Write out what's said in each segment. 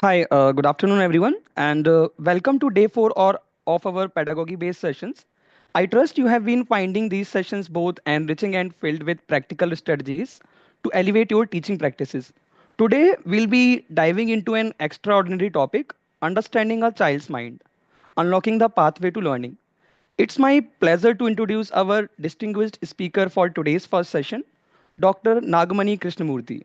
Hi, good afternoon, everyone, and welcome to day four of our pedagogy based sessions. I trust you have been finding these sessions both enriching and filled with practical strategies to elevate your teaching practices. Today, we'll be diving into an extraordinary topic understanding a child's mind, unlocking the pathway to learning. It's my pleasure to introduce our distinguished speaker for today's first session, Dr. Nagamani Krishnamurthy.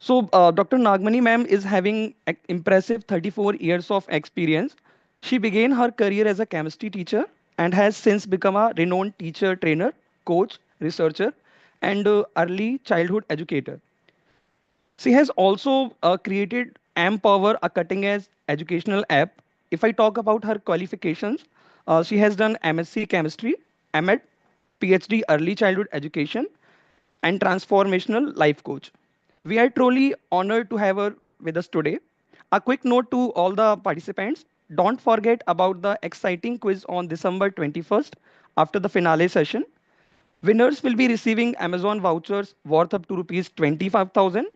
Dr. Nagmani ma'am is having impressive 34 years of experience. She began her career as a chemistry teacher and has since become a renowned teacher, trainer, coach, researcher, and early childhood educator. She has also created Empower, a cutting-edge educational app. If I talk about her qualifications, she has done MSc Chemistry, MEd, PhD Early Childhood Education, and Transformational Life Coach. We are truly honored to have her with us today. A quick note to all the participants, don't forget about the exciting quiz on December 21st after the finale session. Winners will be receiving Amazon vouchers worth up to rupees 25,000.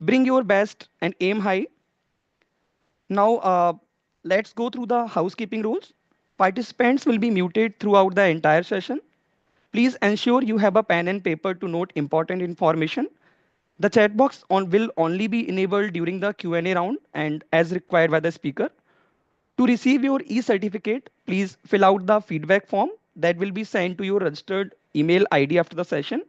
Bring your best and aim high. Now, let's go through the housekeeping rules. Participants will be muted throughout the entire session. Please ensure you have a pen and paper to note important information. The chat box will only be enabled during the Q&A round and as required by the speaker. To receive your e-certificate, please fill out the feedback form that will be sent to your registered email ID after the session.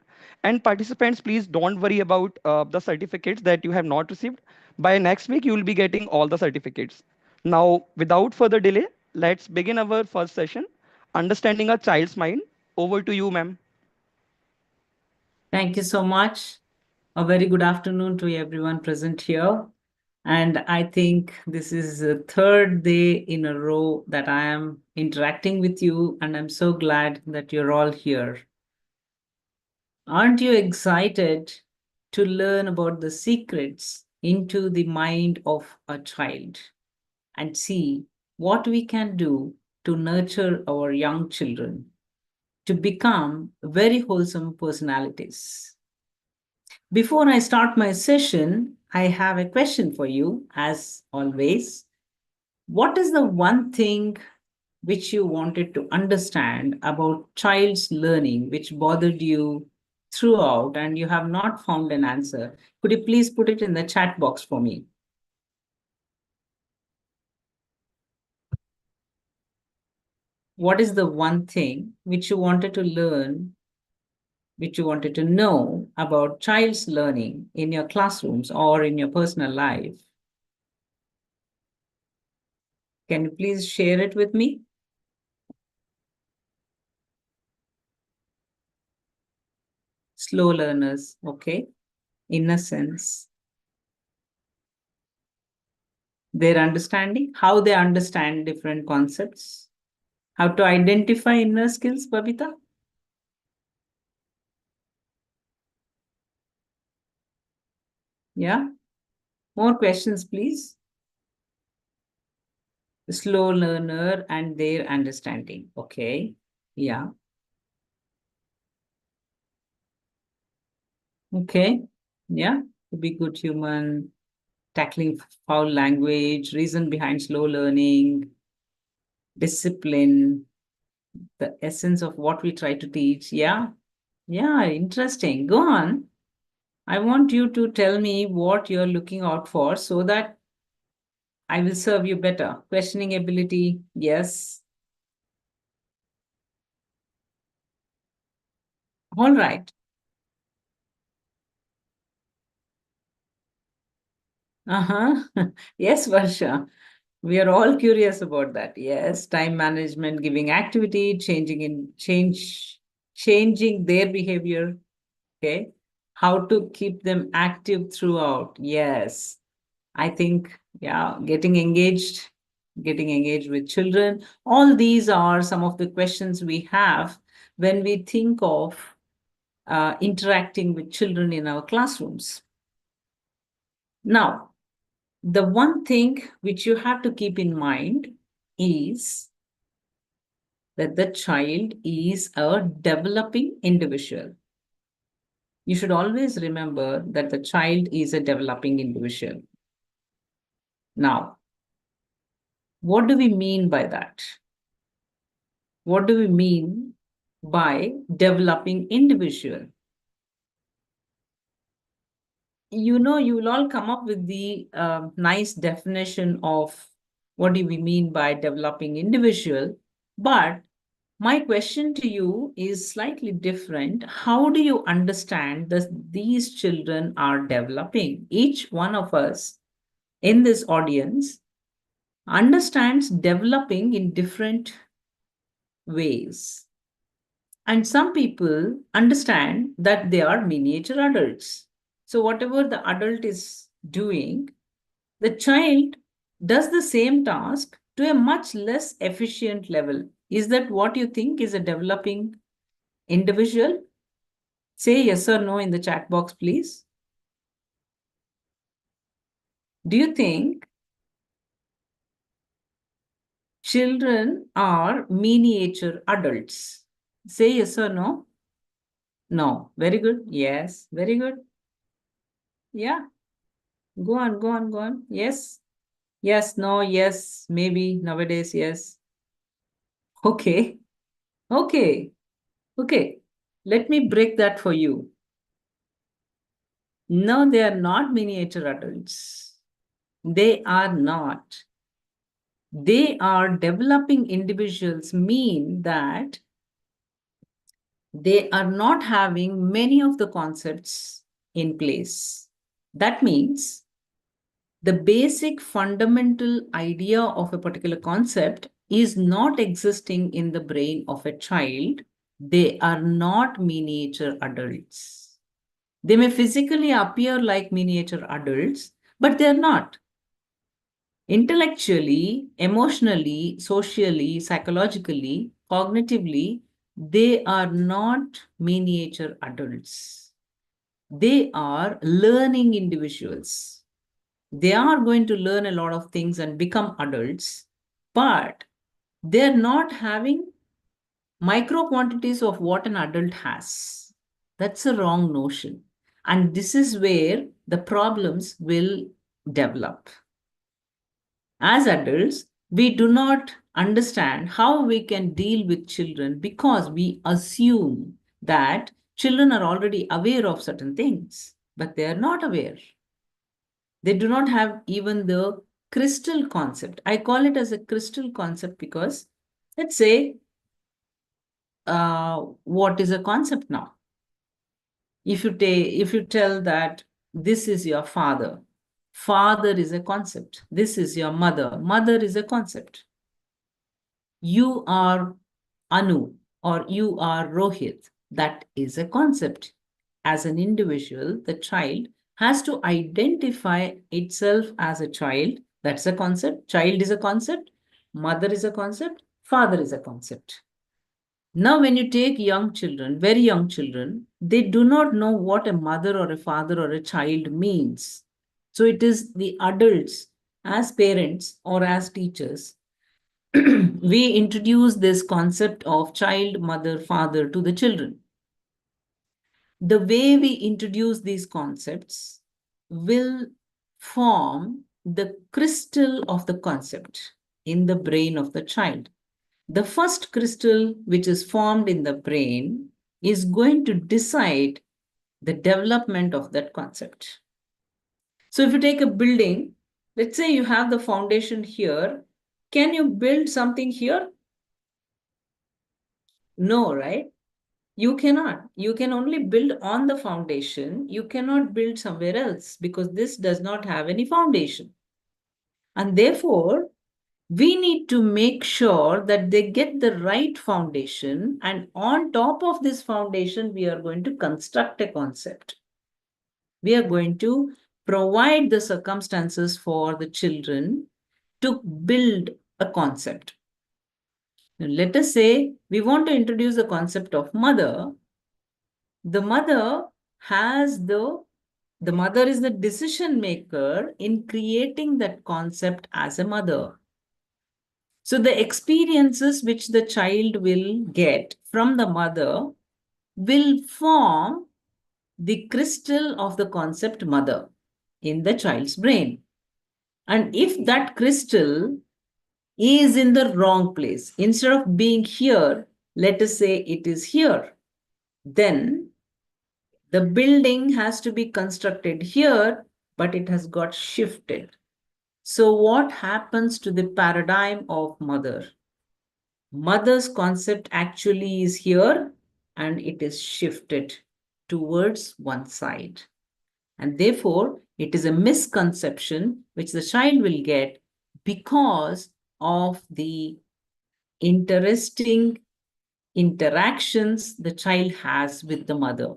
And participants, please don't worry about the certificates that you have not received. By next week, you will be getting all the certificates. Now, without further delay, let's begin our first session, Understanding a Child's Mind. Over to you, ma'am. Thank you so much. A very good afternoon to everyone present here. And I think this is the third day in a row that I am interacting with you, and I'm so glad that you're all here. Aren't you excited to learn about the secrets into the mind of a child and see what we can do to nurture our young children to become very wholesome personalities? Before I start my session, I have a question for you, as always. What is the one thing which you wanted to understand about child's learning, which bothered you throughout and you have not found an answer? Could you please put it in the chat box for me? What is the one thing which you wanted to learn, which you wanted to know about child's learning in your classrooms or in your personal life? Can you please share it with me? Slow learners, okay? Innocence, their understanding, how they understand different concepts, how to identify inner skills, Babita? Yeah? More questions, please. The slow learner and their understanding, okay? Yeah, okay. Yeah, to be good human, tackling foul language, reason behind slow learning, discipline, the essence of what we try to teach. Yeah, yeah, interesting. Go on. I want you to tell me what you're looking out for so that I will serve you better. Questioning ability, yes. All right. Uh-huh. Yes, Varsha. We are all curious about that. Yes, time management, giving activity, changing their behavior. Okay. How to keep them active throughout. Yes. I think, yeah, getting engaged with children. All these are some of the questions we have when we think of interacting with children in our classrooms. Now, the one thing which you have to keep in mind is that the child is a developing individual. You should always remember that the child is a developing individual. Now, what do we mean by that? What do we mean by developing individual? You know, you will all come up with the nice definition of what do we mean by developing individual. But my question to you is slightly different. How do you understand that these children are developing? Each one of us in this audience understands developing in different ways. And some people understand that they are miniature adults. So, whatever the adult is doing, the child does the same task to a much less efficient level. Is that what you think is a developing individual? Say yes or no in the chat box, please. Do you think children are miniature adults? Say yes or no. No. Very good. Yes. Very good. Yeah. Go on, go on, go on. Yes. Yes, no, yes, maybe nowadays, yes. Okay. Okay. Okay. Let me break that for you. No, they are not miniature adults. They are not. They are developing individuals, mean that they are not having many of the concepts in place. That means the basic fundamental idea of a particular concept is not existing in the brain of a child. They are not miniature adults. They may physically appear like miniature adults, but they are not. Intellectually, emotionally, socially, psychologically, cognitively, they are not miniature adults. They are learning individuals. They are going to learn a lot of things and become adults, but they're not having micro quantities of what an adult has. That's a wrong notion. And this is where the problems will develop. As adults, we do not understand how we can deal with children because we assume that children are already aware of certain things, but they are not aware. They do not have even the crystal concept. I call it as a crystal concept because, let's say, what is a concept now? If you tell that this is your father, father is a concept. This is your mother, mother is a concept. You are Anu or you are Rohit, that is a concept. As an individual, the child has to identify itself as a child. That's a concept. Child is a concept. Mother is a concept. Father is a concept. Now, when you take young children, very young children, they do not know what a mother or a father or a child means. So it is the adults, as parents or as teachers, we introduce this concept of child, mother, father to the children. The way we introduce these concepts will form the crystal of the concept in the brain of the child. The first crystal which is formed in the brain is going to decide the development of that concept. So if you take a building, let's say you have the foundation here, can you build something here? No, right? You cannot. You can only build on the foundation. You cannot build somewhere else because this does not have any foundation. And therefore, we need to make sure that they get the right foundation. And on top of this foundation, we are going to construct a concept. We are going to provide the circumstances for the children to build a concept. Now, let us say we want to introduce the concept of mother. The mother has the mother is the decision maker in creating that concept as a mother. So the experiences which the child will get from the mother will form the crystal of the concept mother in the child's brain. And if that crystal is in the wrong place, instead of being here, let us say it is here, then the building has to be constructed here, but it has got shifted. So what happens to the paradigm of mother? Mother's concept actually is here and it is shifted towards one side. And therefore, it is a misconception which the child will get because of the interesting interactions the child has with the mother.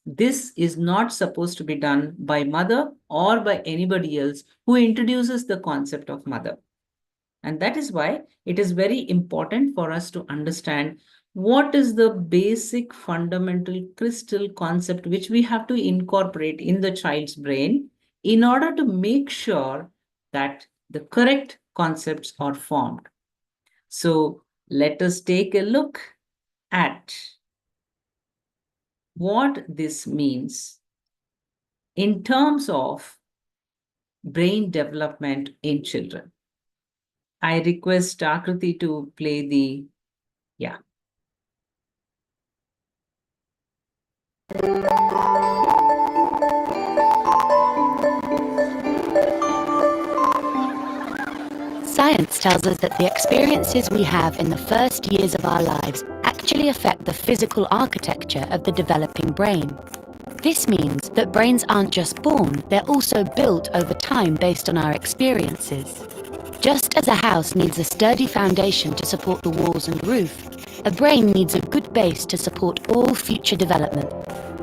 This is not supposed to be done by mother or by anybody else who introduces the concept of mother. And that is why it is very important for us to understand what is the basic fundamental crystal concept which we have to incorporate in the child's brain in order to make sure that the correct concepts are formed. So let us take a look at what this means in terms of brain development in children. I request Akriti to play the, yeah. Science tells us that the experiences we have in the first years of our lives actually affect the physical architecture of the developing brain. This means that brains aren't just born, they're also built over time based on our experiences. Just as a house needs a sturdy foundation to support the walls and roof, a brain needs a good base to support all future development.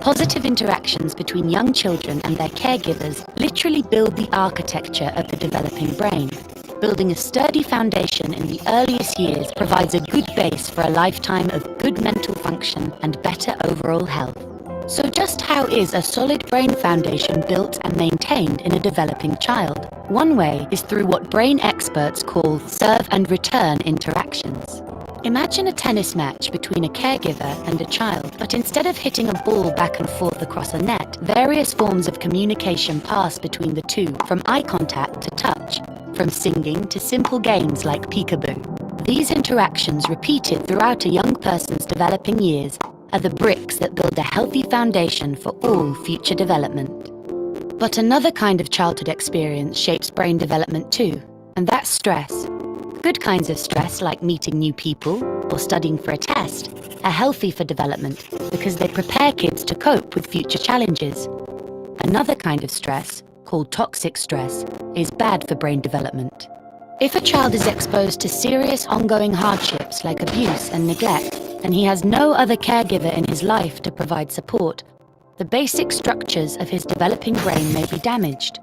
Positive interactions between young children and their caregivers literally build the architecture of the developing brain. Building a sturdy foundation in the earliest years provides a good base for a lifetime of good mental function and better overall health. So just how is a solid brain foundation built and maintained in a developing child? One way is through what brain experts call serve and return interactions. Imagine a tennis match between a caregiver and a child, but instead of hitting a ball back and forth across a net, various forms of communication pass between the two, from eye contact to touch, from singing to simple games like peekaboo. These interactions, repeated throughout a young person's developing years, are the bricks that build a healthy foundation for all future development. But another kind of childhood experience shapes brain development too, and that's stress. Good kinds of stress, like meeting new people or studying for a test, are healthy for development because they prepare kids to cope with future challenges. Another kind of stress, called toxic stress, is bad for brain development. If a child is exposed to serious ongoing hardships like abuse and neglect, and he has no other caregiver in his life to provide support, the basic structures of his developing brain may be damaged.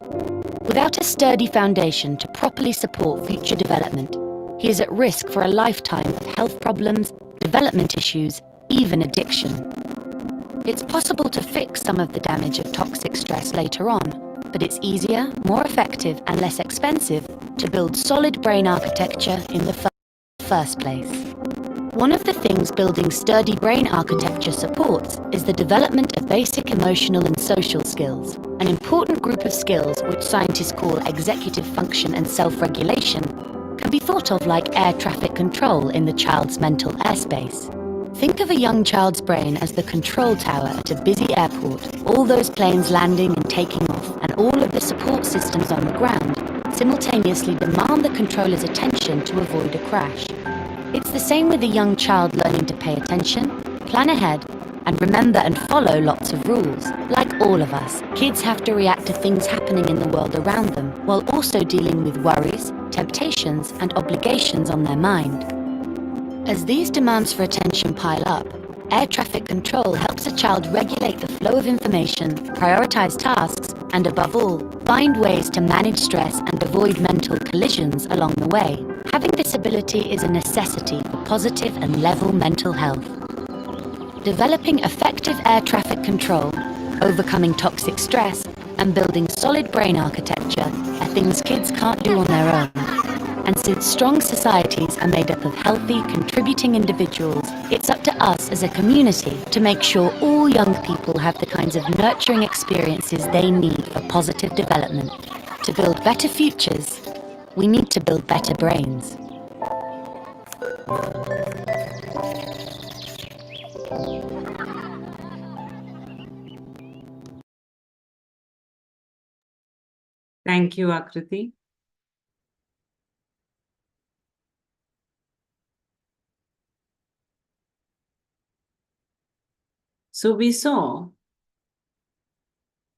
Without a sturdy foundation to properly support future development, he is at risk for a lifetime of health problems, development issues, even addiction. It's possible to fix some of the damage of toxic stress later on, but it's easier, more effective, and less expensive to build solid brain architecture in the first place. One of the things building sturdy brain architecture supports is the development of basic emotional and social skills, an important group of skills which scientists call executive function and self-regulation, can be thought of like air traffic control in the child's mental airspace. Think of a young child's brain as the control tower at a busy airport, all those planes landing and taking off, and all of the support systems on the ground simultaneously demand the controller's attention to avoid a crash. It's the same with a young child learning to pay attention, plan ahead, and remember and follow lots of rules. Like all of us, kids have to react to things happening in the world around them, while also dealing with worries, temptations, and obligations on their mind. As these demands for attention pile up, air traffic control helps a child regulate the flow of information, prioritize tasks, and above all, find ways to manage stress and avoid mental collisions along the way. Having this ability is a necessity for positive and level mental health. Developing effective air traffic control, overcoming toxic stress, and building solid brain architecture are things kids can't do on their own. And since strong societies are made up of healthy, contributing individuals, it's up to us as a community to make sure all young people have the kinds of nurturing experiences they need for positive development. To build better futures, we need to build better brains. Thank you, Akriti. So we saw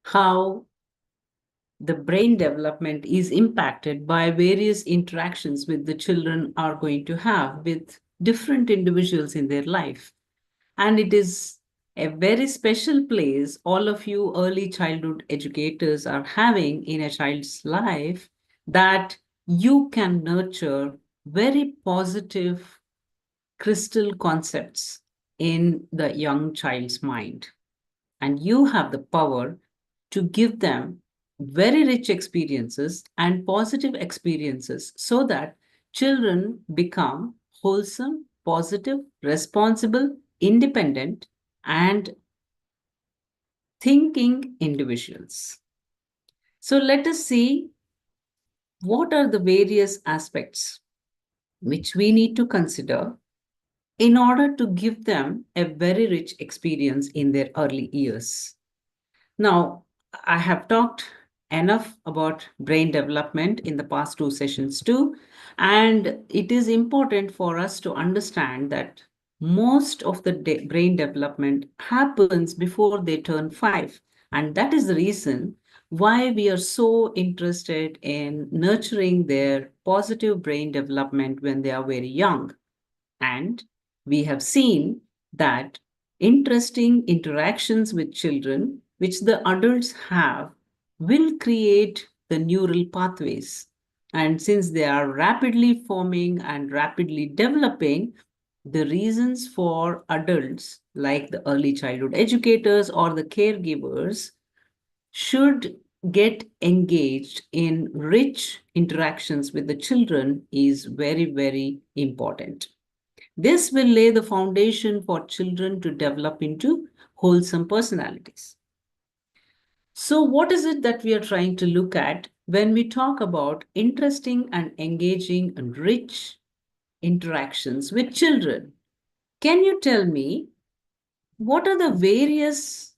how the brain development is impacted by various interactions with the children are going to have with different individuals in their life. And it is a very special place all of you early childhood educators are having in a child's life, that you can nurture very positive crystal concepts in the young child's mind. And you have the power to give them very rich experiences and positive experiences so that children become wholesome, positive, responsible, independent, and thinking individuals. So let us see what are the various aspects which we need to consider in order to give them a very rich experience in their early years. Now, I have talked enough about brain development in the past two sessions too, and it is important for us to understand that most of the brain development happens before they turn 5. And that is the reason why we are so interested in nurturing their positive brain development when they are very young. And we have seen that interesting interactions with children, which the adults have, will create the neural pathways. And since they are rapidly forming and rapidly developing, the reasons for adults, like the early childhood educators or the caregivers, should get engaged in rich interactions with the children is very, very important. This will lay the foundation for children to develop into wholesome personalities. So, what is it that we are trying to look at when we talk about interesting and engaging and rich interactions with children? Can you tell me what are the various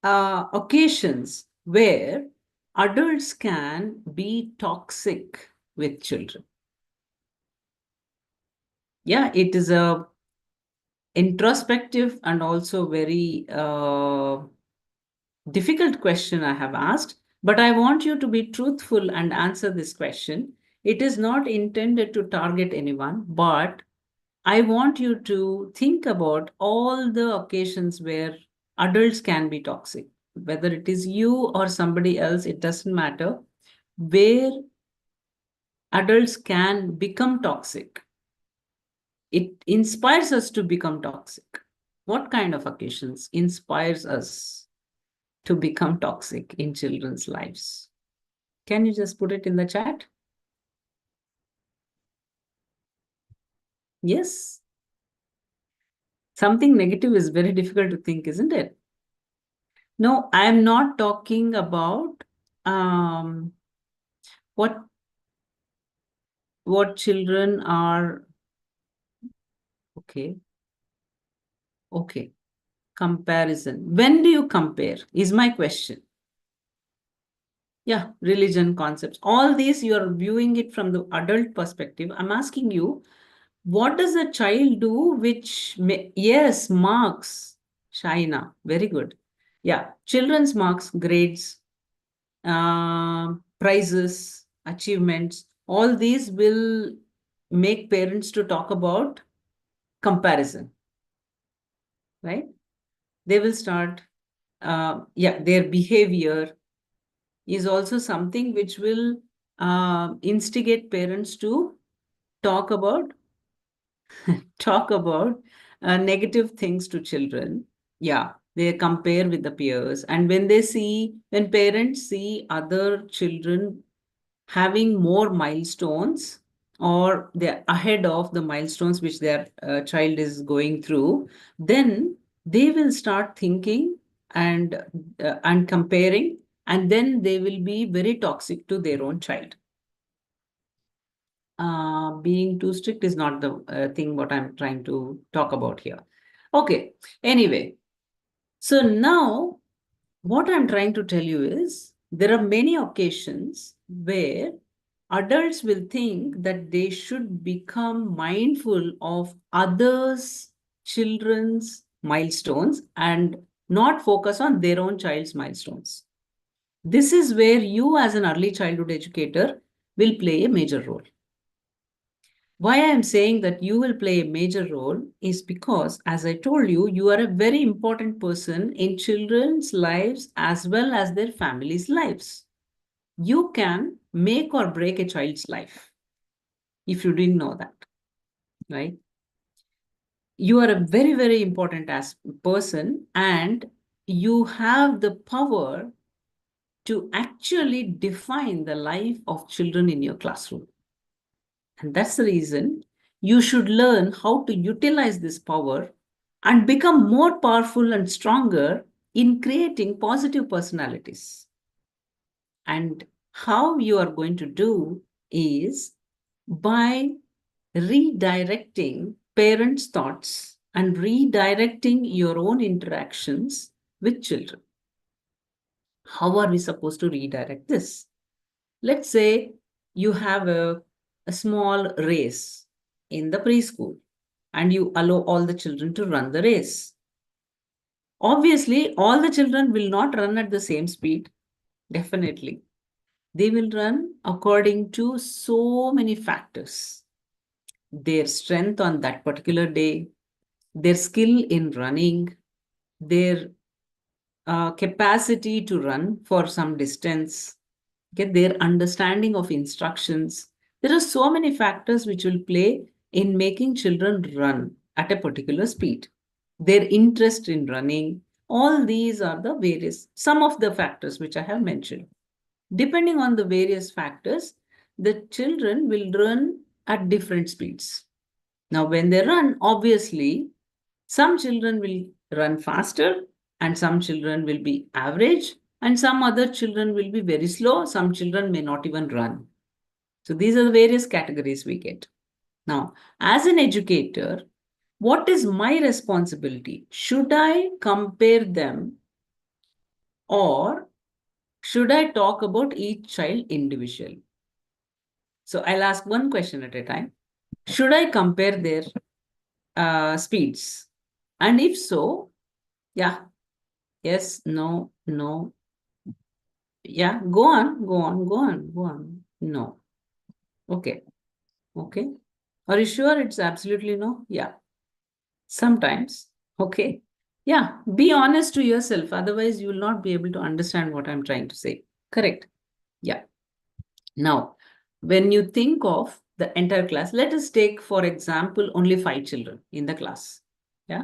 occasions where adults can be toxic with children? Yeah, it is a introspective and also very difficult question I have asked, but I want you to be truthful and answer this question. It is not intended to target anyone, but I want you to think about all the occasions where adults can be toxic, whether it is you or somebody else, it doesn't matter, where adults can become toxic. It inspires us to become toxic. What kind of occasions inspires us to become toxic in children's lives? Can you just put it in the chat? Yes. Something negative is very difficult to think, isn't it? No, I'm not talking about what children are. Okay. Okay. Comparison. When do you compare? Is my question. Yeah, religion concepts. All these you are viewing it from the adult perspective. I'm asking you, what does a child do which yes, marks, Shaina, very good. Yeah, children's marks, grades, prizes, achievements, all these will make parents to talk about comparison, right? They will start, their behavior is also something which will instigate parents to talk about negative things to children. Yeah, they compare with the peers, and when parents see other children having more milestones, or they're ahead of the milestones which their child is going through, then they will start thinking and comparing, and then they will be very toxic to their own child. Being too strict is not the thing what I'm trying to talk about here. Okay, anyway, so now what I'm trying to tell you is there are many occasions where adults will think that they should become mindful of others' children's milestones and not focus on their own child's milestones. This is where you, as an early childhood educator, will play a major role. Why I am saying that you will play a major role is because, as I told you, you are a very important person in children's lives as well as their families' lives. You can make or break a child's life if you didn't know that, right? You are a very, very important person, and you have the power to actually define the life of children in your classroom. And that's the reason you should learn how to utilize this power and become more powerful and stronger in creating positive personalities. And how you are going to do is by redirecting parents' thoughts and redirecting your own interactions with children. How are we supposed to redirect this? Let's say you have a small race in the preschool and you allow all the children to run the race. Obviously, all the children will not run at the same speed, definitely. They will run according to so many factors. Their strength on that particular day, their skill in running, their capacity to run for some distance, get their understanding of instructions. There are so many factors which will play in making children run at a particular speed. Their interest in running, all these are the some of the factors which I have mentioned. Depending on the various factors, the children will run at different speeds. Now, when they run, obviously, some children will run faster and some children will be average and some other children will be very slow. Some children may not even run. So these are the various categories we get. Now, as an educator, what is my responsibility? Should I compare them or should I talk about each child individually? So I'll ask one question at a time. Should I compare their speeds? And if so, yeah, yes, no, no. Yeah, go on, go on, go on, go on. No. Okay. Okay. Are you sure it's absolutely no? Yeah. Sometimes. Okay. Yeah. Be honest to yourself. Otherwise, you will not be able to understand what I'm trying to say. Correct. Yeah. Now, when you think of the entire class, let us take, for example, only 5 children in the class. Yeah.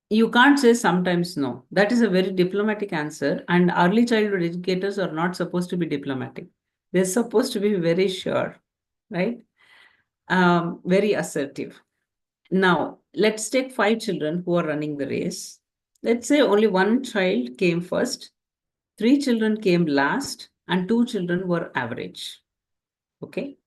You can't say sometimes no. That is a very diplomatic answer. And early childhood educators are not supposed to be diplomatic. They're supposed to be very sure, right? Very assertive. Now, let's take 5 children who are running the race. Let's say only 1 child came first, 3 children came last, and 2 children were average. Okay.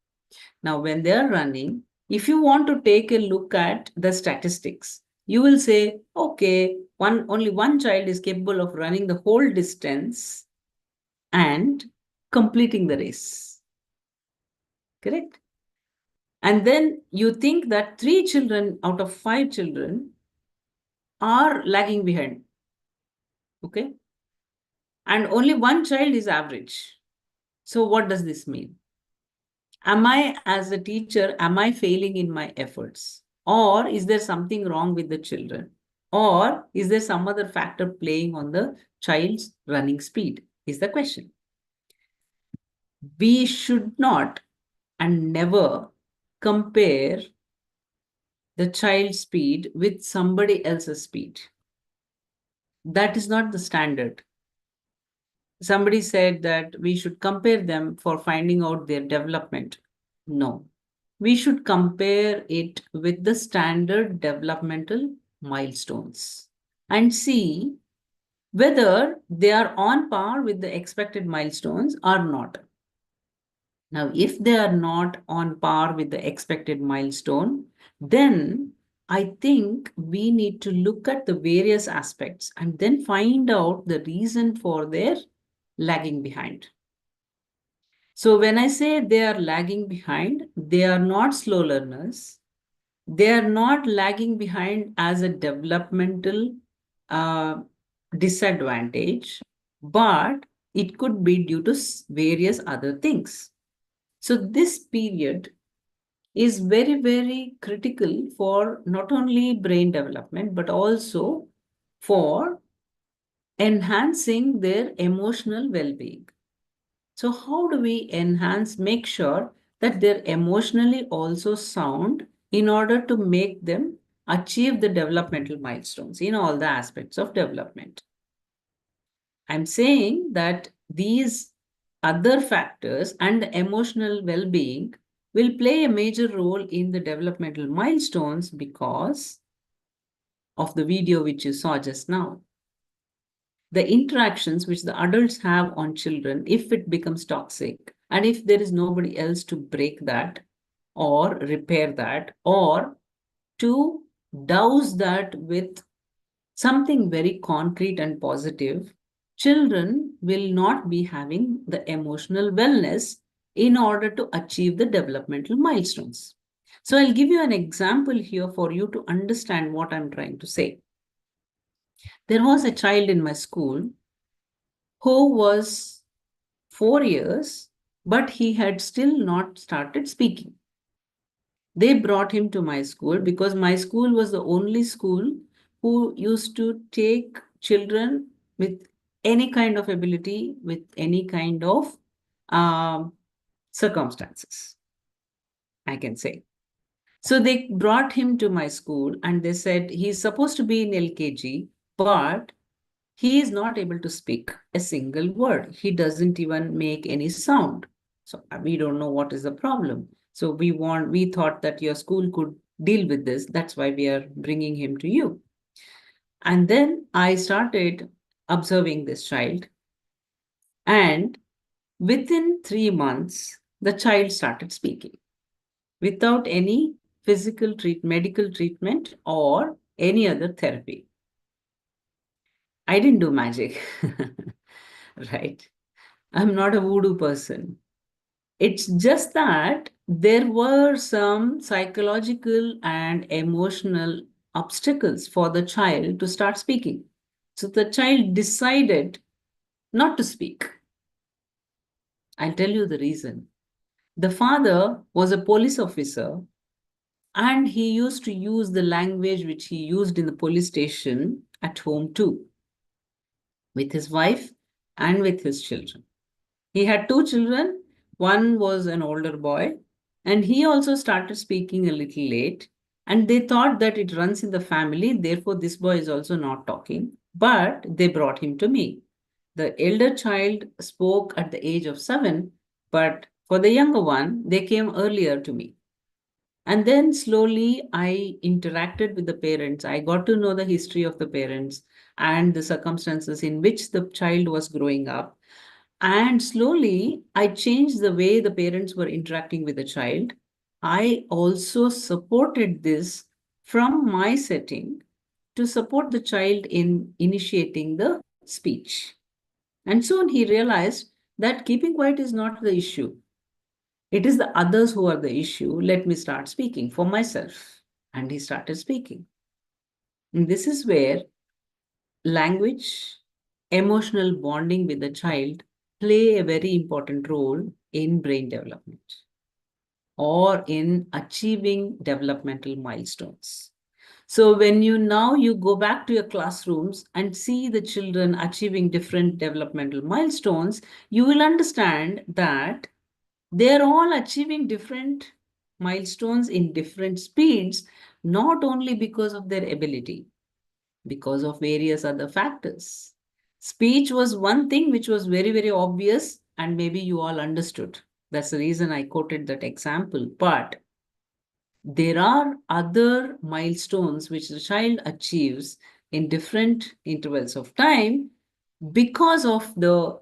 Now, when they are running, if you want to take a look at the statistics, you will say, okay, only one child is capable of running the whole distance and completing the race. Correct? And then you think that 3 children out of 5 children are lagging behind. Okay? And only 1 child is average. So what does this mean? Am I, as a teacher, am I failing in my efforts? Or is there something wrong with the children? Or is there some other factor playing on the child's running speed? Is the question. We should not and never compare the child's speed with somebody else's speed. That is not the standard. Somebody said that we should compare them for finding out their development. No. We should compare it with the standard developmental milestones and see whether they are on par with the expected milestones or not. Now, if they are not on par with the expected milestone, then I think we need to look at the various aspects and then find out the reason for their lagging behind. So when I say they are lagging behind, they are not slow learners. They are not lagging behind as a developmental uh, disadvantage, but it could be due to various other things. So this period is very, very critical for not only brain development, but also for enhancing their emotional well-being. So how do we make sure that they're emotionally also sound in order to make them achieve the developmental milestones in all the aspects of development? I'm saying that these other factors and emotional well-being will play a major role in the developmental milestones because of the video which you saw just now. The interactions which the adults have on children, if it becomes toxic, and if there is nobody else to break that or repair that or to douse that with something very concrete and positive, children will not be having the emotional wellness in order to achieve the developmental milestones. So I'll give you an example here for you to understand what I'm trying to say. There was a child in my school who was 4 years, but he had still not started speaking. They brought him to my school because my school was the only school who used to take children with any kind of ability, with any kind of um, circumstances, I can say. So they brought him to my school and they said he's supposed to be in LKG, but he is not able to speak a single word. He doesn't even make any sound. So we don't know what is the problem. So we thought that your school could deal with this. That's why we are bringing him to you. And then I started observing this child. And within 3 months, the child started speaking without any medical treatment or any other therapy. I didn't do magic, right? I'm not a voodoo person. It's just that there were some psychological and emotional obstacles for the child to start speaking. So the child decided not to speak. I'll tell you the reason. The father was a police officer and he used to use the language which he used in the police station at home too, with his wife and with his children. He had two children. One was an older boy, and he also started speaking a little late. And they thought that it runs in the family, therefore, this boy is also not talking. But they brought him to me. The elder child spoke at the age of 7, but for the younger one, they came earlier to me. And then slowly I interacted with the parents. I got to know the history of the parents and the circumstances in which the child was growing up. And slowly, I changed the way the parents were interacting with the child. I also supported this from my setting to support the child in initiating the speech. And soon he realized that keeping quiet is not the issue. It is the others who are the issue. Let me start speaking for myself. And he started speaking. And this is where language, emotional bonding with the child play a very important role in brain development or in achieving developmental milestones. So when you go back to your classrooms and see the children achieving different developmental milestones, you will understand that they're all achieving different milestones in different speeds, not only because of their ability, because of various other factors. Speech was one thing which was very, very obvious, and maybe you all understood. That's the reason I quoted that example. But there are other milestones which the child achieves in different intervals of time, because of the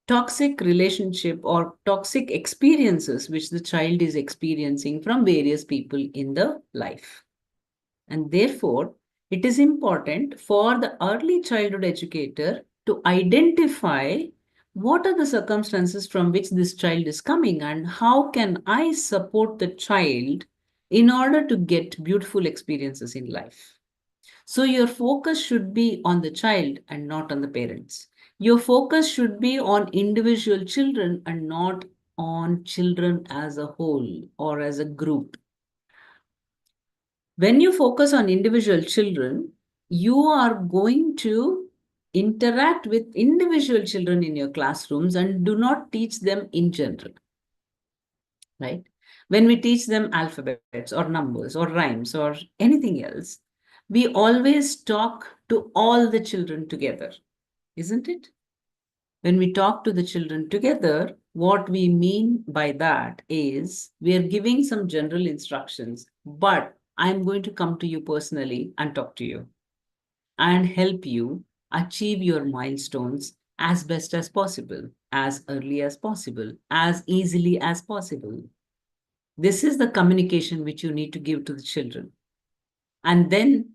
toxic relationship or toxic experiences which the child is experiencing from various people in the life. And therefore, it is important for the early childhood educator to identify what are the circumstances from which this child is coming and how can I support the child in order to get beautiful experiences in life. So your focus should be on the child and not on the parents. Your focus should be on individual children and not on children as a whole or as a group. When you focus on individual children, you are going to interact with individual children in your classrooms and do not teach them in general, right? When we teach them alphabets or numbers or rhymes or anything else, we always talk to all the children together, isn't it? When we talk to the children together, what we mean by that is we are giving some general instructions, but I'm going to come to you personally and talk to you and help you achieve your milestones as best as possible, as early as possible, as easily as possible. This is the communication which you need to give to the children. And then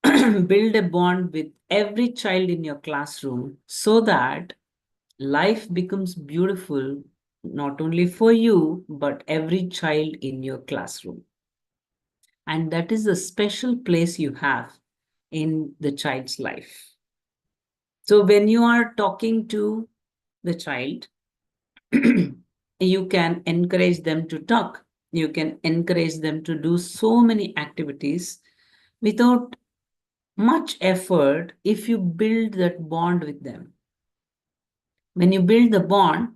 build a bond with every child in your classroom so that life becomes beautiful, not only for you, but every child in your classroom. And that is the special place you have in the child's life. So when you are talking to the child, you can encourage them to talk. You can encourage them to do so many activities without much effort if you build that bond with them. When you build the bond,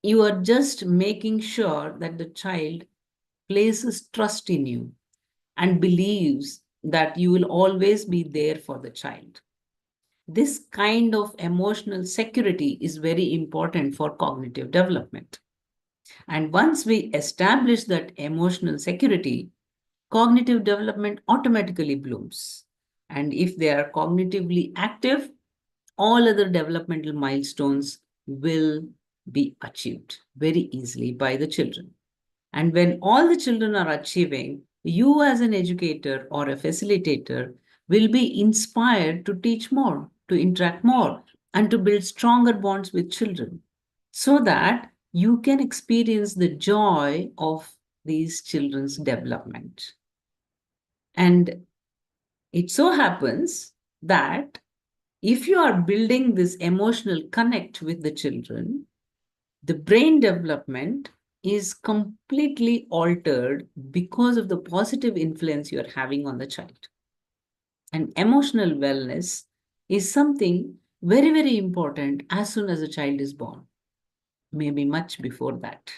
you are just making sure that the child places trust in you and believes that you will always be there for the child. This kind of emotional security is very important for cognitive development. And once we establish that emotional security, cognitive development automatically blooms. And if they are cognitively active, all other developmental milestones will be achieved very easily by the children. And when all the children are achieving, you as an educator or a facilitator will be inspired to teach more, to interact more, and to build stronger bonds with children so that you can experience the joy of these children's development. And it so happens that if you are building this emotional connect with the children, the brain development is completely altered because of the positive influence you are having on the child. And emotional wellness is something very, very important as soon as a child is born, maybe much before that.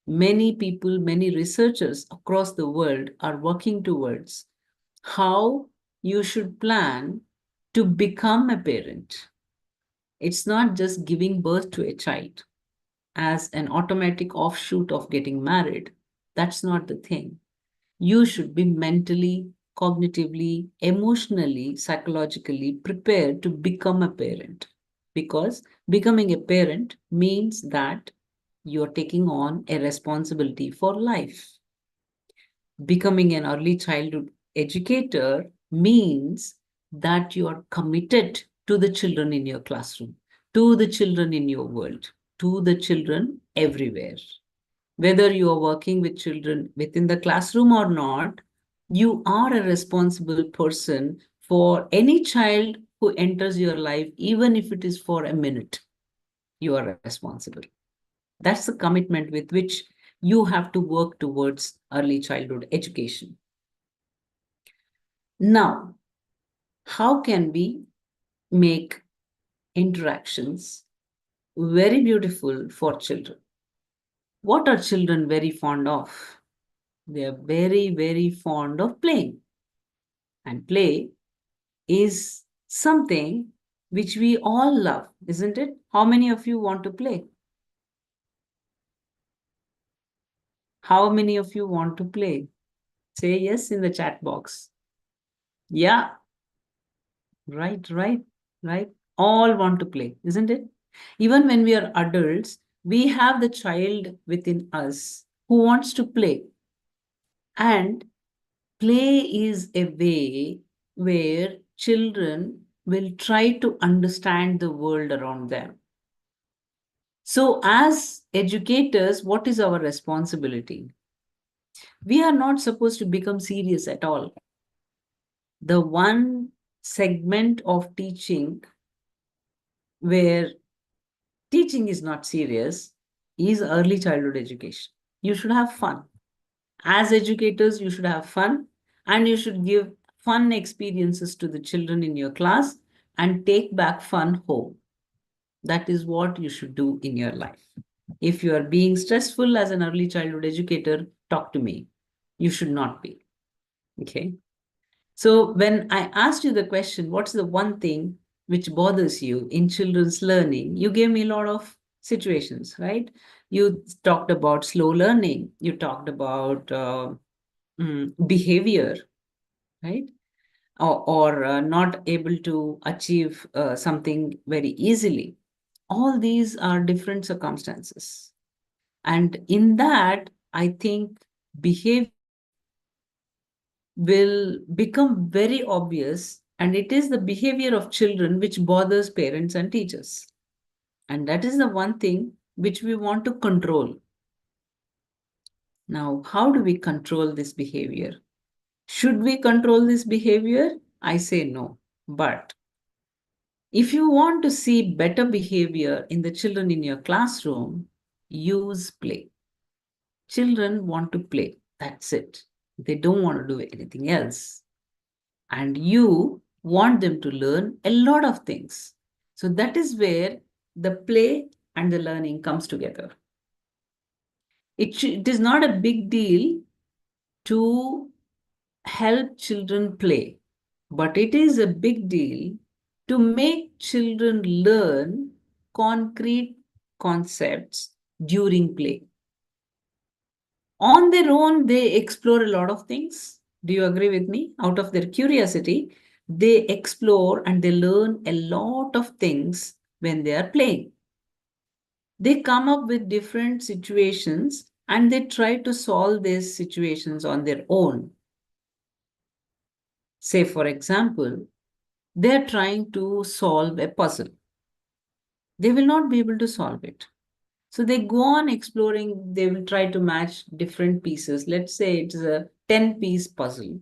Many people, many researchers across the world are working towards how you should plan to become a parent. It's not just giving birth to a child as an automatic offshoot of getting married. That's not the thing. You should be mentally, cognitively, emotionally, psychologically prepared to become a parent. Because becoming a parent means that you're taking on a responsibility for life. Becoming an early childhood educator means that you are committed to the children in your classroom, to the children in your world, to the children everywhere. Whether you are working with children within the classroom or not, you are a responsible person for any child who enters your life, even if it is for a minute. You are responsible. That's the commitment with which you have to work towards early childhood education. Now, how can we make interactions very beautiful for children? What are children very fond of? They are very, very fond of playing. And play is something which we all love, isn't it? How many of you want to play? How many of you want to play? Say yes in the chat box. Yeah, right. all want to play, isn't it? Even when we are adults, we have the child within us who wants to play. And play is a way where children will try to understand the world around them. So, as educators, what is our responsibility? We are not supposed to become serious at all. The one segment of teaching where teaching is not serious is early childhood education. You should have fun. As educators, you should have fun, and you should give fun experiences to the children in your class and take back fun home. That is what you should do in your life. If you are being stressful as an early childhood educator, talk to me. You should not be. Okay. So when I asked you the question, what's the one thing which bothers you in children's learning? You gave me a lot of situations, right? You talked about slow learning. You talked about behavior, right? Or not able to achieve something very easily. All these are different circumstances. And in that, I think behavior will become very obvious, and it is the behavior of children which bothers parents and teachers. And that is the one thing which we want to control. Now, how do we control this behavior? Should we control this behavior? I say no. But if you want to see better behavior in the children in your classroom, use play. Children want to play. That's it. They don't want to do anything else. And you want them to learn a lot of things. So that is where the play and the learning comes together. It is not a big deal to help children play, but it is a big deal to make children learn concrete concepts during play. On their own, they explore a lot of things. Do you agree with me? Out of their curiosity, they explore and they learn a lot of things when they are playing. They come up with different situations and they try to solve these situations on their own. Say, for example, they're trying to solve a puzzle. They will not be able to solve it. So they go on exploring, they will try to match different pieces. Let's say it's a 10-piece puzzle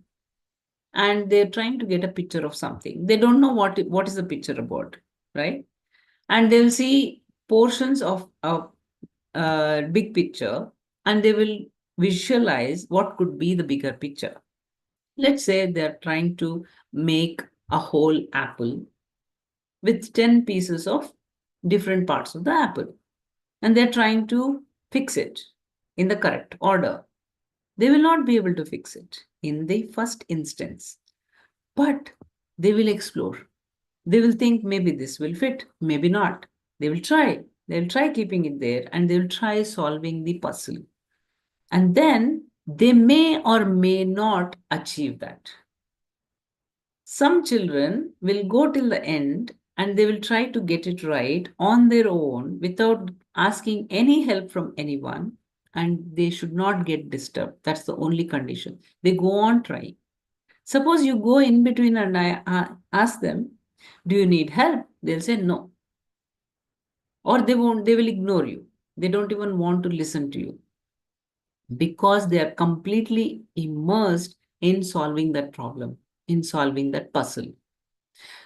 and they're trying to get a picture of something. They don't know what is the picture about, right? And they'll see portions of a big picture and they will visualize what could be the bigger picture. Let's say they're trying to make a whole apple with 10 pieces of different parts of the apple. And they're trying to fix it in the correct order. They will not be able to fix it in the first instance, but they will explore. They will think maybe this will fit, maybe not. They will try. They'll try keeping it there and they'll try solving the puzzle. And then they may or may not achieve that. Some children will go till the end and they will try to get it right on their own without asking any help from anyone, and they should not get disturbed. That's the only condition. They go on trying. Suppose you go in between and I ask them, do you need help? They'll say no. Or they will ignore you. They don't even want to listen to you because they are completely immersed in solving that problem, in solving that puzzle.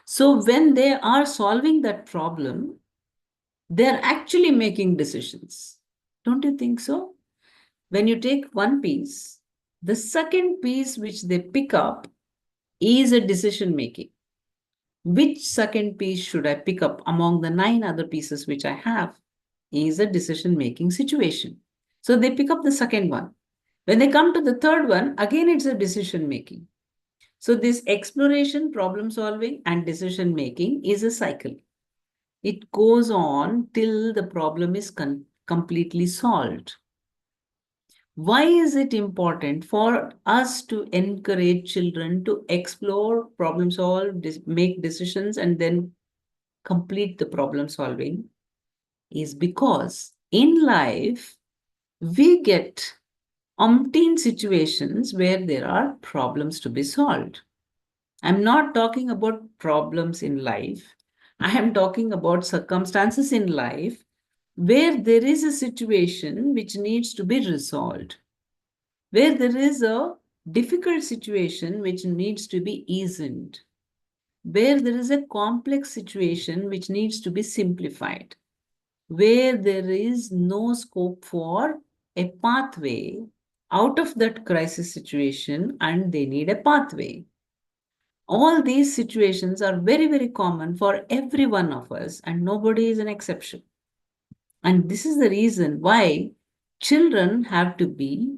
So when they are solving that problem, they're actually making decisions. Don't you think so? When you take one piece, the second piece which they pick up is a decision making. Which second piece should I pick up among the 9 other pieces which I have is a decision making situation. So they pick up the second one. When they come to the third one, again it's a decision making. So this exploration, problem solving, and decision making is a cycle. It goes on till the problem is completely solved. Why is it important for us to encourage children to explore, problem solve, make decisions, and then complete the problem solving is because in life, we get umpteen situations where there are problems to be solved. I'm not talking about problems in life. I am talking about circumstances in life where there is a situation which needs to be resolved, where there is a difficult situation which needs to be eased, where there is a complex situation which needs to be simplified, where there is no scope for a pathway out of that crisis situation and they need a pathway. All these situations are very, very common for every one of us, and nobody is an exception. And this is the reason why children have to be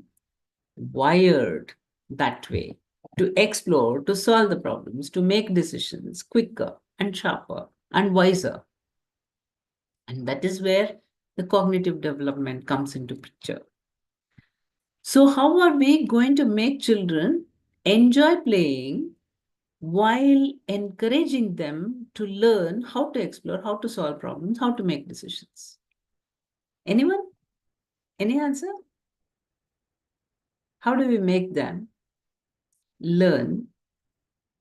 wired that way to explore, to solve the problems, to make decisions quicker and sharper and wiser. And that is where the cognitive development comes into picture. So, how are we going to make children enjoy playing while encouraging them to learn how to explore, how to solve problems, how to make decisions? Anyone? Any answer? How do we make them learn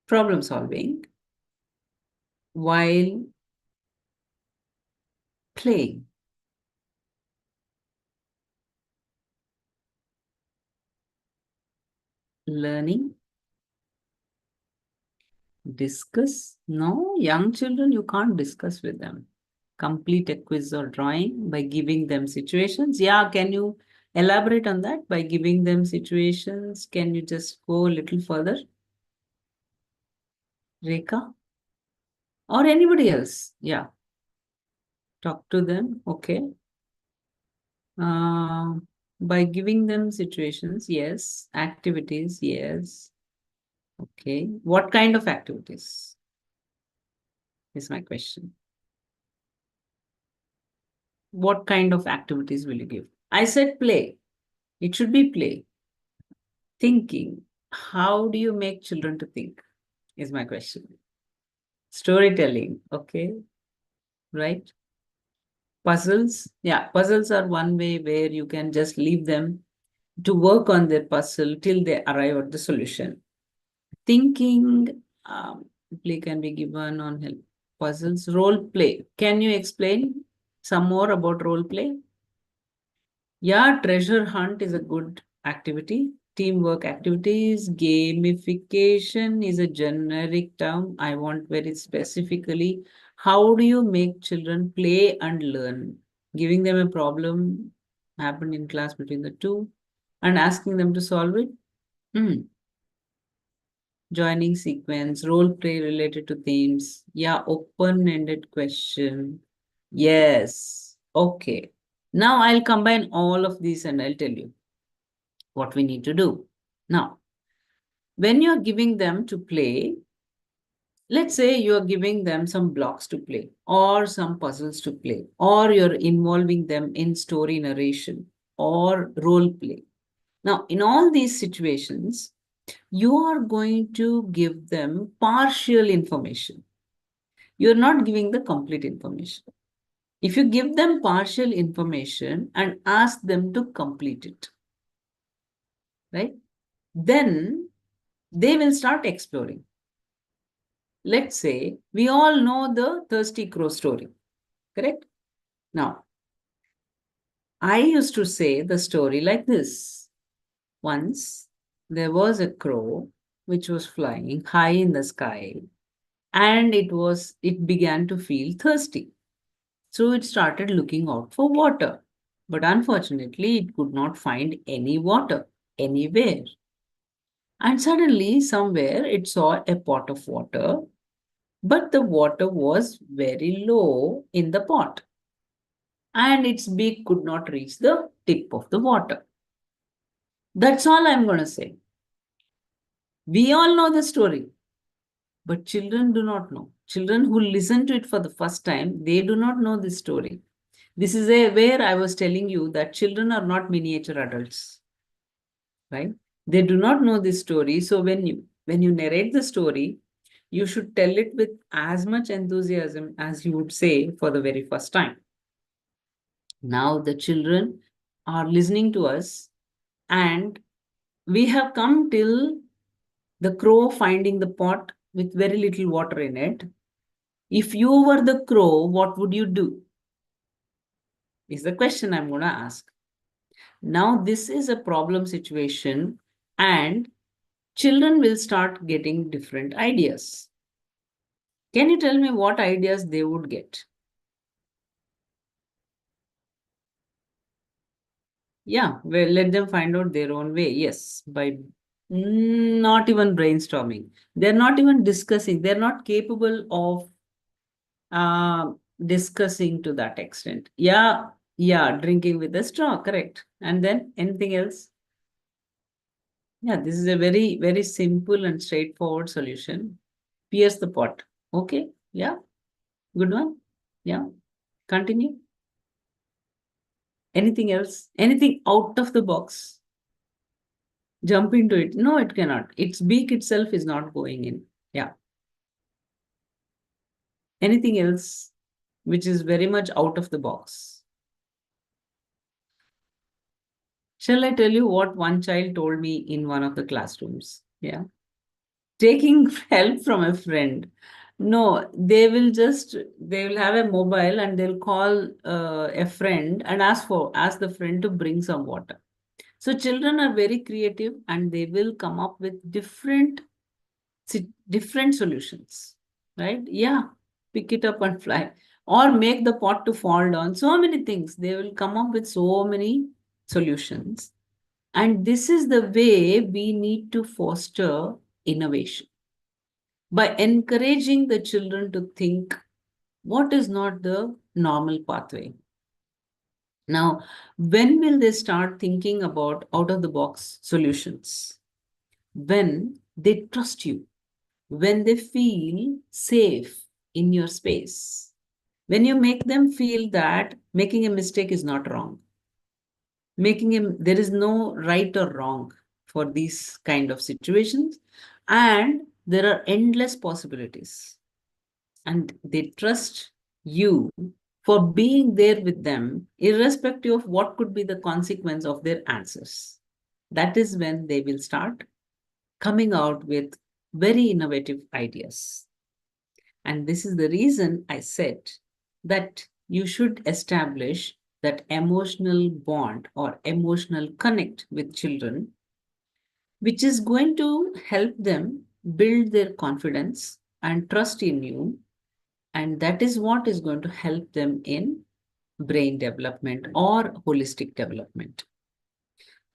problem solving while playing? Learning, discuss. No, young children, you can't discuss with them. Complete a quiz or drawing by giving them situations. Yeah, can you elaborate on that by giving them situations? Can you just go a little further? Rekha? Or anybody else? Yeah. Talk to them. Okay. By giving them situations, yes. Activities, yes. Okay. What kind of activities is my question. What kind of activities will you give? I said play. It should be play. Thinking. How do you make children to think is my question. Storytelling. Okay. Right. Puzzles. Yeah. Puzzles are one way where you can just leave them to work on their puzzle till they arrive at the solution. Thinking, play can be given on help. Puzzles, role play. Can you explain some more about role play? Yeah, treasure hunt is a good activity. Teamwork activities, gamification is a generic term. I want very specifically, how do you make children play and learn? Giving them a problem happened in class between the two and asking them to solve it. Joining sequence, role play related to themes. Yeah, open-ended question. Yes. Okay. Now I'll combine all of these and I'll tell you what we need to do. Now, when you're giving them to play, let's say you're giving them some blocks to play or some puzzles to play, or you're involving them in story narration or role play. Now, in all these situations, you are going to give them partial information. You're not giving the complete information. If you give them partial information and ask them to complete it, right, then they will start exploring. Let's say we all know the thirsty crow story, correct? Now, I used to say the story like this. Once there was a crow which was flying high in the sky, and it began to feel thirsty. So it started looking out for water. But unfortunately, it could not find any water anywhere. And suddenly, somewhere, it saw a pot of water, but the water was very low in the pot. And its beak could not reach the tip of the water. That's all I'm going to say. We all know the story, but children do not know. Children who listen to it for the first time, they do not know this story. This is where I was telling you that children are not miniature adults, right? They do not know this story. So when you narrate the story, you should tell it with as much enthusiasm as you would say for the very first time. Now the children are listening to us, and we have come till the crow finding the pot with very little water in it. If you were the crow, what would you do? Is the question I'm going to ask. Now, this is a problem situation, and children will start getting different ideas. Can you tell me what ideas they would get? Yeah, well, let them find out their own way. Yes, by not even brainstorming. They're not even discussing. They're not capable of discussing to that extent. Yeah, drinking with a straw, correct. And then anything else? Yeah, this is a very, very simple and straightforward solution. Pierce the pot. Okay, yeah, good one. Yeah, continue. Anything else? Anything out of the box? Jump into it. No, it cannot. Its beak itself is not going in. Yeah. Anything else which is very much out of the box? Shall I tell you what one child told me in one of the classrooms? Yeah. Taking help from a friend. No, they will have a mobile and they'll call a friend and ask the friend to bring some water. So children are very creative and they will come up with different solutions, right? Yeah, pick it up and fly, or make the pot to fall down. So many things. They will come up with so many solutions. And this is the way we need to foster innovation, by encouraging the children to think what is not the normal pathway. Now, when will they start thinking about out of the box solutions? When they trust you, when they feel safe in your space, when you make them feel that making a mistake is not wrong, there is no right or wrong for these kind of situations, and there are endless possibilities, and they trust you for being there with them irrespective of what could be the consequence of their answers. That is when they will start coming out with very innovative ideas. And this is the reason I said that you should establish that emotional bond or emotional connect with children, which is going to help them build their confidence and trust in you. And that is what is going to help them in brain development or holistic development.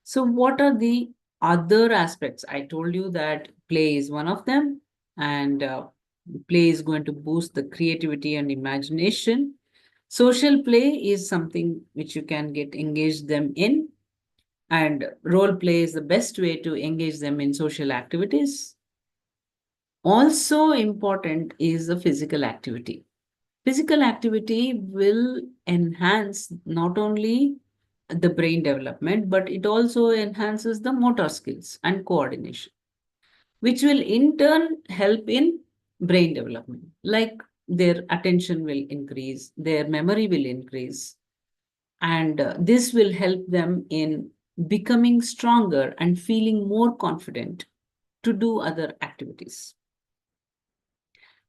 So, what are the other aspects? I told you that play is one of them, and play is going to boost the creativity and imagination. Social play is something which you can get engaged them in, and role play is the best way to engage them in social activities. Also important is the physical activity. Physical activity will enhance not only the brain development, but it also enhances the motor skills and coordination, which will in turn help in brain development. Like their attention will increase, their memory will increase, and this will help them in becoming stronger and feeling more confident to do other activities.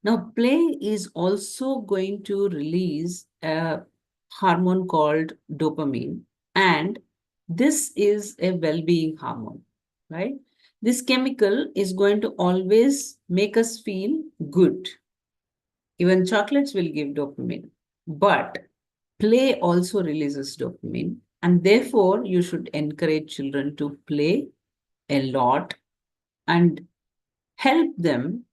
Now, play is also going to release a hormone called dopamine, and this is a well-being hormone, right? This chemical is going to always make us feel good. Even chocolates will give dopamine, but play also releases dopamine, and therefore you should encourage children to play a lot and help them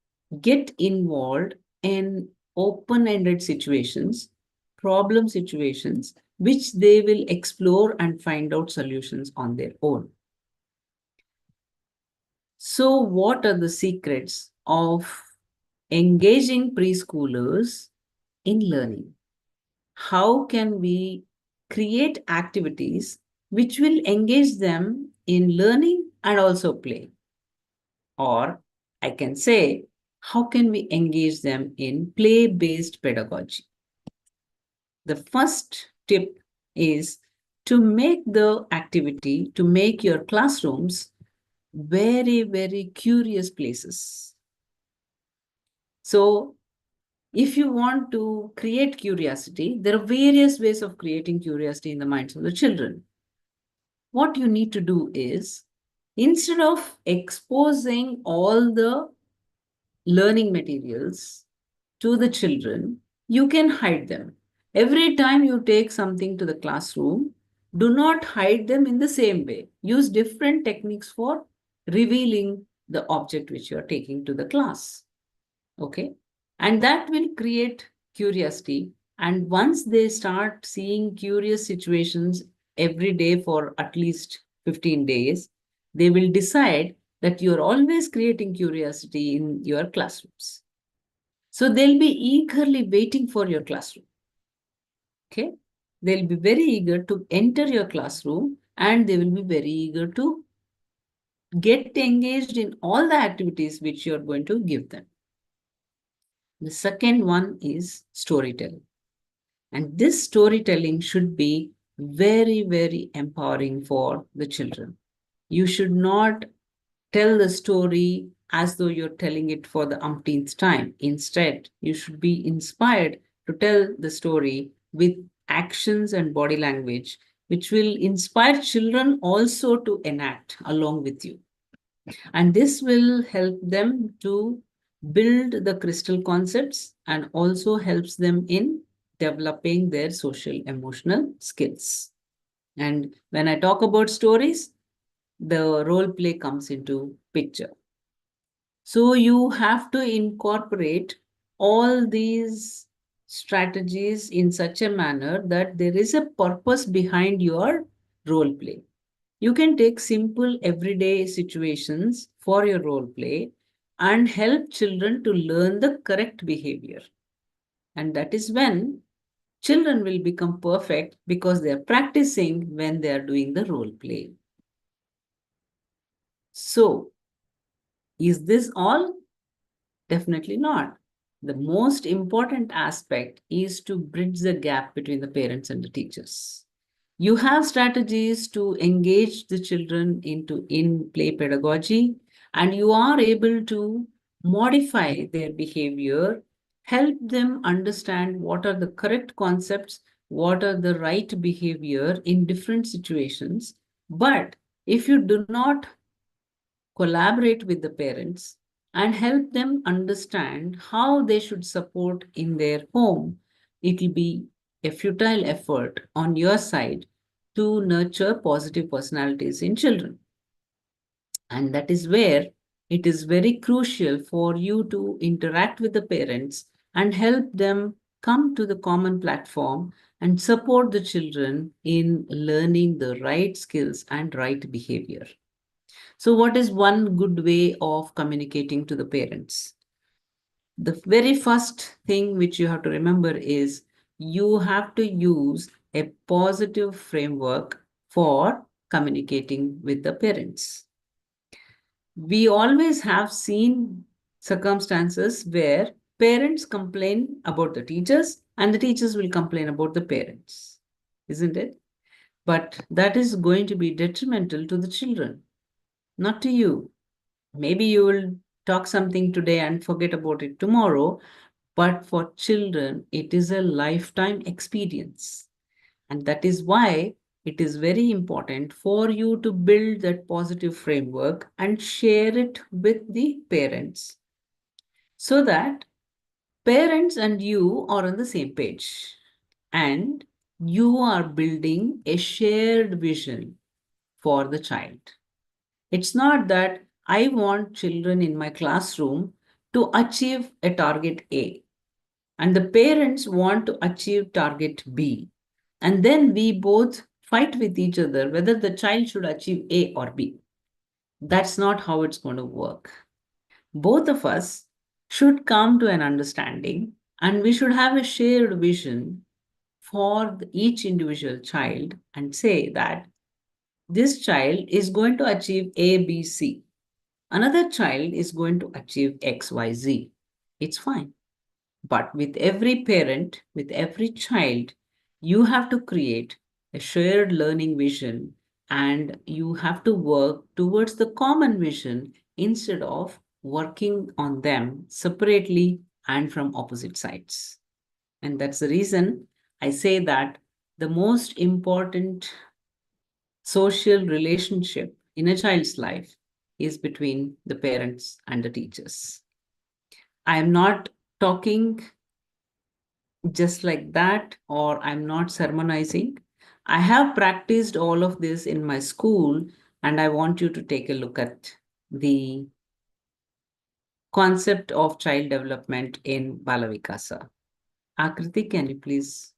get involved in open-ended situations, problem situations, which they will explore and find out solutions on their own. So, what are the secrets of engaging preschoolers in learning? How can we create activities which will engage them in learning and also play? Or I can say how can we engage them in play-based pedagogy? The first tip is to make the activity, to make your classrooms very, very curious places. So if you want to create curiosity, there are various ways of creating curiosity in the minds of the children. What you need to do is, instead of exposing all the learning materials to the children, you can hide them. Every time you take something to the classroom, do not hide them in the same way. Use different techniques for revealing the object which you are taking to the class. Okay? And that will create curiosity. And once they start seeing curious situations every day for at least 15 days, they will decide that you're always creating curiosity in your classrooms. So they'll be eagerly waiting for your classroom. Okay? They'll be very eager to enter your classroom, and they will be very eager to get engaged in all the activities which you're going to give them. The second one is storytelling. And this storytelling should be very, very empowering for the children. You should not tell the story as though you're telling it for the umpteenth time. Instead, you should be inspired to tell the story with actions and body language, which will inspire children also to enact along with you. And this will help them to build the crystal concepts and also helps them in developing their social emotional skills. And when I talk about stories, the role play comes into picture. So you have to incorporate all these strategies in such a manner that there is a purpose behind your role play. You can take simple everyday situations for your role play and help children to learn the correct behavior. And that is when children will become perfect because they are practicing when they are doing the role play. So, is this all? Definitely not. The most important aspect is to bridge the gap between the parents and the teachers. You have strategies to engage the children into in-play pedagogy, and you are able to modify their behavior, help them understand what are the correct concepts, what are the right behavior in different situations. But if you do not collaborate with the parents and help them understand how they should support in their home, it will be a futile effort on your side to nurture positive personalities in children. And that is where it is very crucial for you to interact with the parents and help them come to the common platform and support the children in learning the right skills and right behavior. So, what is one good way of communicating to the parents? The very first thing which you have to remember is you have to use a positive framework for communicating with the parents. We always have seen circumstances where parents complain about the teachers and the teachers will complain about the parents, isn't it? But that is going to be detrimental to the children, not to you. Maybe you will talk something today and forget about it tomorrow, but for children, it is a lifetime experience. And that is why it is very important for you to build that positive framework and share it with the parents so that parents and you are on the same page and you are building a shared vision for the child. It's not that I want children in my classroom to achieve a target A, and the parents want to achieve target B. And then we both fight with each other whether the child should achieve A or B. That's not how it's going to work. Both of us should come to an understanding and we should have a shared vision for each individual child and say that this child is going to achieve A, B, C. Another child is going to achieve XYZ. It's fine. But with every parent, with every child, you have to create a shared learning vision and you have to work towards the common vision instead of working on them separately and from opposite sides. And that's the reason I say that the most important social relationship in a child's life is between the parents and the teachers. I am not talking just like that, or I'm not sermonizing. I have practiced all of this in my school, and I want you to take a look at the concept of child development in Balavikasa. Akriti, can you please?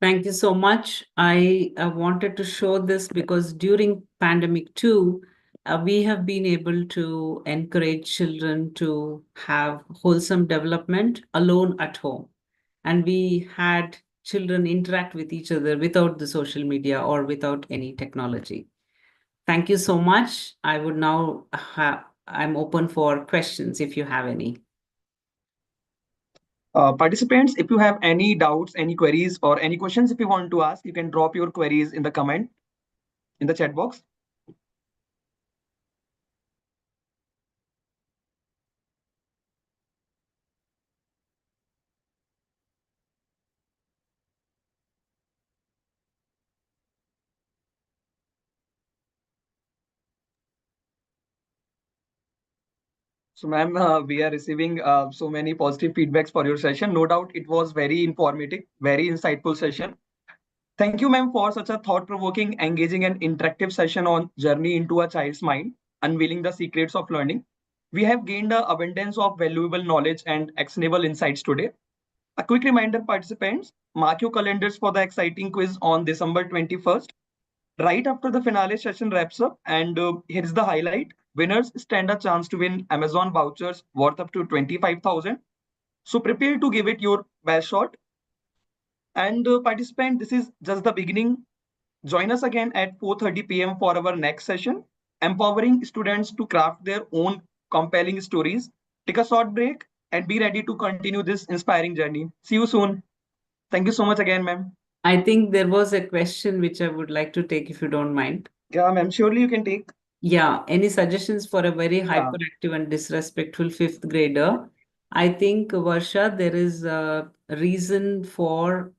Thank you so much. I wanted to show this because during pandemic too, we have been able to encourage children to have wholesome development alone at home. And we had children interact with each other without the social media or without any technology. Thank you so much. I would now I'm open for questions if you have any. Participants, if you have any doubts, any queries, or any questions if you want to ask, you can drop your queries in the comment in the chat box. So, ma'am, we are receiving so many positive feedbacks for your session. No doubt it was very informative, very insightful session. Thank you, ma'am, for such a thought-provoking, engaging, and interactive session on Journey into a Child's Mind, Unveiling the Secrets of Learning. We have gained an abundance of valuable knowledge and actionable insights today. A quick reminder, participants, mark your calendars for the exciting quiz on December 21st, right after the finale session wraps up. And here's the highlight. Winners stand a chance to win Amazon vouchers worth up to 25,000. So prepare to give it your best shot. And participant, this is just the beginning. Join us again at 4:30 p.m. for our next session, empowering students to craft their own compelling stories. Take a short break and be ready to continue this inspiring journey. See you soon. Thank you so much again, ma'am. I think there was a question which I would like to take if you don't mind. Yeah, ma'am. Surely you can take. Yeah, any suggestions for a very Yeah. hyperactive and disrespectful fifth grader? I think, Varsha, there is a reason for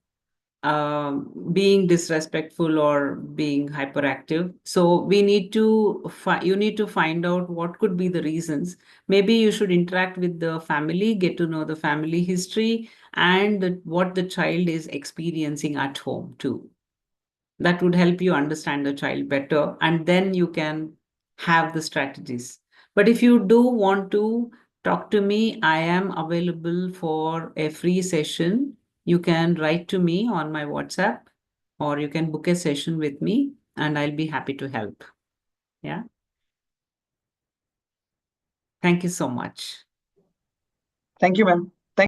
being disrespectful or being hyperactive. So we need to you need to find out what could be the reasons. Maybe you should interact with the family, get to know the family history and what the child is experiencing at home too. That would help you understand the child better, and then you can have the strategies. But if you do want to talk to me, I am available for a free session. You can write to me on my WhatsApp, or you can book a session with me and I'll be happy to help. Yeah. Thank you so much. Thank you, ma'am.